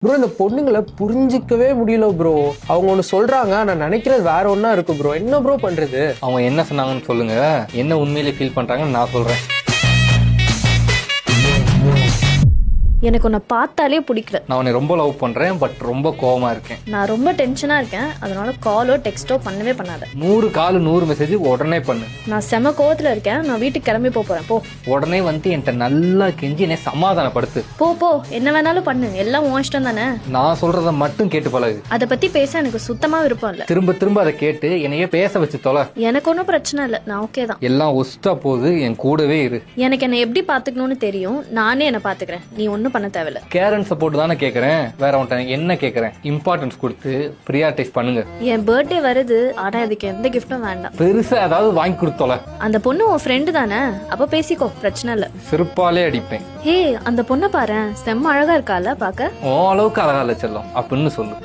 Bro இந்த பொண்ணுங்களை புரிஞ்சிக்கவே முடியல ப்ரோ. அவங்க ஒன்று சொல்றாங்க, நான் நினைக்கிறது வேற ஒன்னா இருக்கு ப்ரோ. என்ன ப்ரோ பண்றது? அவங்க என்ன சொன்னாங்கன்னு சொல்லுங்க, என்ன உண்மையிலே ஃபீல் பண்றாங்கன்னு நான் சொல்றேன். எனக்கு உன்னை பார்த்தாலே பிடிக்கல. நான் உன்னை ரொம்ப லவ் பண்றேன், பட் ரொம்ப கோவமா இருக்கேன். நான் ரொம்ப டென்ஷனா இருக்கேன், அதனால காலோ டெக்ஸ்டோ பண்ணவே பண்ணாத. 100 கால் 100 மெசேஜ் உடனே பண்ணு. நான் செம கோவத்துல இருக்கேன், நான் வீட்டுக்கு கிளம்பி போறேன். போ. உடனே வந்து என்கிட்ட நல்லா கெஞ்சி என்னை சமாதானப்படுத்து. போ என்ன வேணாலும் பண்ணு, எல்லாம் உன் இஷ்டம் தானே. நான் சொல்றத மட்டும் கேட்டு பழகு. அதை பத்தி பேச எனக்கு சுத்தமா விருப்பம் இல்ல. திரும்ப திரும்ப அதை கேட்டு என்னையே பேச வச்சு தொலை. எனக்கு ஒன்றும் பிரச்சனை இல்லை, நான் ஓகே தான். எல்லாம் ஒஸ்டா போகுது, என் கூடவே இரு. எனக்கு என்னை எப்படி பாத்துக்கணும்னு தெரியும், நானே என்ன பாத்துக்கிறேன். நீ ஒன்னும் பண்ண தேவையில்ல. கேர் அண்ட் சப்போர்ட் தானே கேட்கறேன், வேற உன்ட்ட என்ன கேட்கறேன்? இம்பார்ட்டன்ஸ் கொடுத்து ப்ரியாரிட்டைஸ் பண்ணுங்க. என் பர்த்டே வருது, ஆனா அதுக்கு எந்த கிஃப்டும் வேண்டாம். பெருசா ஏதாவது வாங்கி கொடுத்தோல. அந்த பொண்ணு உன் ஃப்ரெண்டு தானே, அப்ப பேசிக்கோ, பிரச்சனை இல்ல. செருப்பாலே அடிப்பேன். ஹே, அந்த பொண்ணை பாரு, செம்ம அழகா இருக்கால பாக்க. உன் அளவுக்கு அழகா இல்ல செல்லம் அப்படின்னு சொல்லு.